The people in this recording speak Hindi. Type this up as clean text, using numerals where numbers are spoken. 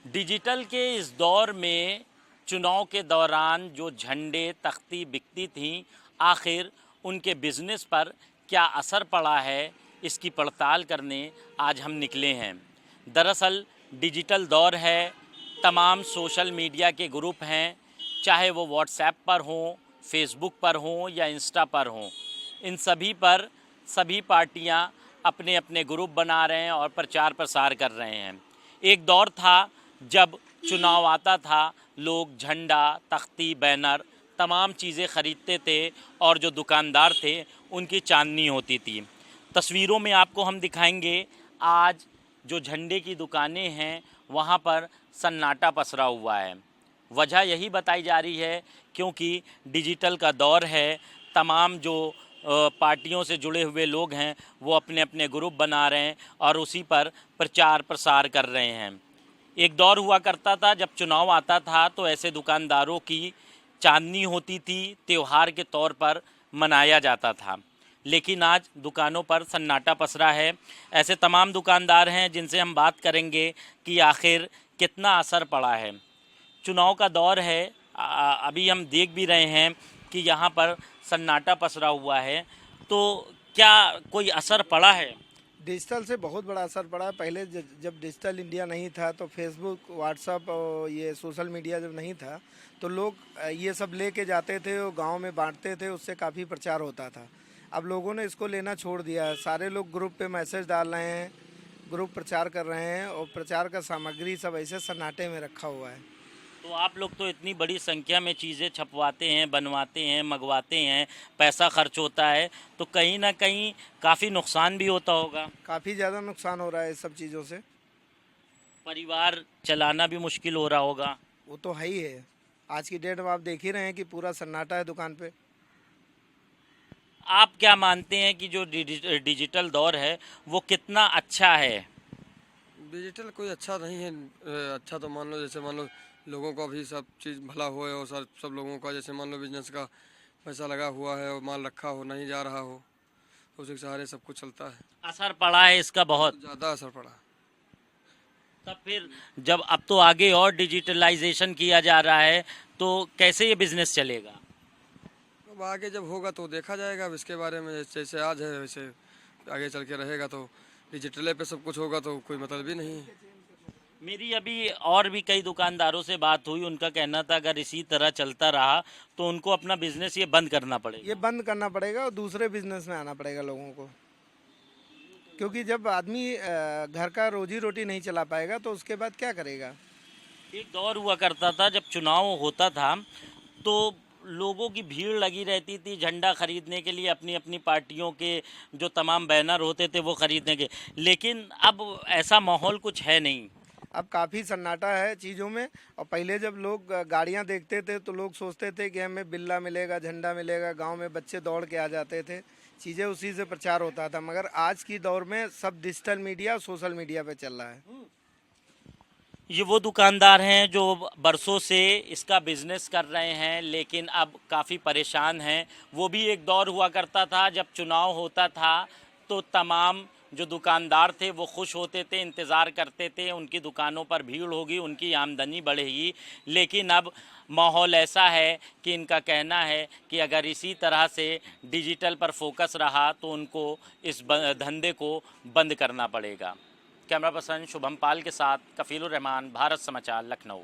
डिजिटल के इस दौर में चुनाव के दौरान जो झंडे तख्ती बिकती थीं, आखिर उनके बिजनेस पर क्या असर पड़ा है, इसकी पड़ताल करने आज हम निकले हैं। दरअसल डिजिटल दौर है, तमाम सोशल मीडिया के ग्रुप हैं, चाहे वो व्हाट्सएप पर हों, फेसबुक पर हों या इंस्टा पर हों। इन सभी पर सभी पार्टियां अपने अपने ग्रुप बना रहे हैं और प्रचार प्रसार कर रहे हैं। एक दौर था जब चुनाव आता था, लोग झंडा, तख्ती, बैनर तमाम चीज़ें ख़रीदते थे और जो दुकानदार थे उनकी चांदनी होती थी। तस्वीरों में आपको हम दिखाएंगे आज जो झंडे की दुकानें हैं वहाँ पर सन्नाटा पसरा हुआ है। वजह यही बताई जा रही है क्योंकि डिजिटल का दौर है, तमाम जो पार्टियों से जुड़े हुए लोग हैं वो अपने अपने ग्रुप बना रहे हैं और उसी पर प्रचार प्रसार कर रहे हैं। एक दौर हुआ करता था जब चुनाव आता था तो ऐसे दुकानदारों की चांदनी होती थी, त्यौहार के तौर पर मनाया जाता था। लेकिन आज दुकानों पर सन्नाटा पसरा है। ऐसे तमाम दुकानदार हैं जिनसे हम बात करेंगे कि आखिर कितना असर पड़ा है। चुनाव का दौर है, अभी हम देख भी रहे हैं कि यहाँ पर सन्नाटा पसरा हुआ है, तो क्या कोई असर पड़ा है? डिजिटल से बहुत बड़ा असर पड़ा है। पहले जब डिजिटल इंडिया नहीं था तो फेसबुक, व्हाट्सअप और ये सोशल मीडिया जब नहीं था तो लोग ये सब लेके जाते थे और गांव में बांटते थे, उससे काफ़ी प्रचार होता था। अब लोगों ने इसको लेना छोड़ दिया है। सारे लोग ग्रुप पे मैसेज डाल रहे हैं, ग्रुप प्रचार कर रहे हैं और प्रचार का सामग्री सब ऐसे सन्नाटे में रखा हुआ है। तो आप लोग तो इतनी बड़ी संख्या में चीज़ें छपवाते हैं, बनवाते हैं, मंगवाते हैं, पैसा खर्च होता है, तो कहीं ना कहीं काफ़ी नुकसान भी होता होगा। काफ़ी ज़्यादा नुकसान हो रहा है इस सब चीज़ों से। परिवार चलाना भी मुश्किल हो रहा होगा। वो तो है ही है। आज की डेट में आप देख ही रहे हैं कि पूरा सन्नाटा है दुकान पे। आप क्या मानते हैं कि जो डिजिटल दौर है वो कितना अच्छा है? डिजिटल कोई अच्छा नहीं है। अच्छा तो मान लो, जैसे मान लो लोगों का भी सब चीज़ भला होए और सब लोगों का, जैसे मान लो बिजनेस का पैसा लगा हुआ है और माल रखा हो, नहीं जा रहा हो, उसी के सहारे सब कुछ चलता है। असर पड़ा है इसका बहुत। ज़्यादा असर पड़ा। तब फिर जब अब तो आगे और डिजिटलाइजेशन किया जा रहा है तो कैसे ये बिजनेस चलेगा? अब आगे जब होगा तो देखा जाएगा। अब इसके बारे में जैसे आज है वैसे आगे चल के रहेगा। तो डिजिटल पे सब कुछ होगा तो कोई मतलब ही नहीं है। मेरी अभी और भी कई दुकानदारों से बात हुई, उनका कहना था अगर इसी तरह चलता रहा तो उनको अपना बिजनेस ये बंद करना पड़ेगा। ये बंद करना पड़ेगा और दूसरे बिजनेस में आना पड़ेगा लोगों को, क्योंकि जब आदमी घर का रोजी रोटी नहीं चला पाएगा तो उसके बाद क्या करेगा। एक दौर हुआ करता था जब चुनाव होता था तो लोगों की भीड़ लगी रहती थी झंडा खरीदने के लिए, अपनी अपनी पार्टियों के जो तमाम बैनर होते थे वो खरीदने के। लेकिन अब ऐसा माहौल कुछ है नहीं। अब काफ़ी सन्नाटा है चीज़ों में। और पहले जब लोग गाड़ियां देखते थे तो लोग सोचते थे कि हमें बिल्ला मिलेगा, झंडा मिलेगा, गांव में बच्चे दौड़ के आ जाते थे, चीज़ें उसी से प्रचार होता था। मगर आज की दौर में सब डिजिटल मीडिया, सोशल मीडिया पे चल रहा है। ये वो दुकानदार हैं जो बरसों से इसका बिजनेस कर रहे हैं लेकिन अब काफ़ी परेशान हैं। वो भी एक दौर हुआ करता था जब चुनाव होता था तो तमाम जो दुकानदार थे वो खुश होते थे, इंतज़ार करते थे उनकी दुकानों पर भीड़ होगी, उनकी आमदनी बढ़ेगी। लेकिन अब माहौल ऐसा है कि इनका कहना है कि अगर इसी तरह से डिजिटल पर फोकस रहा तो उनको इस धंधे को बंद करना पड़ेगा। कैमरा पर्सन शुभम पाल के साथ कफीलुर रहमान, भारत समाचार, लखनऊ।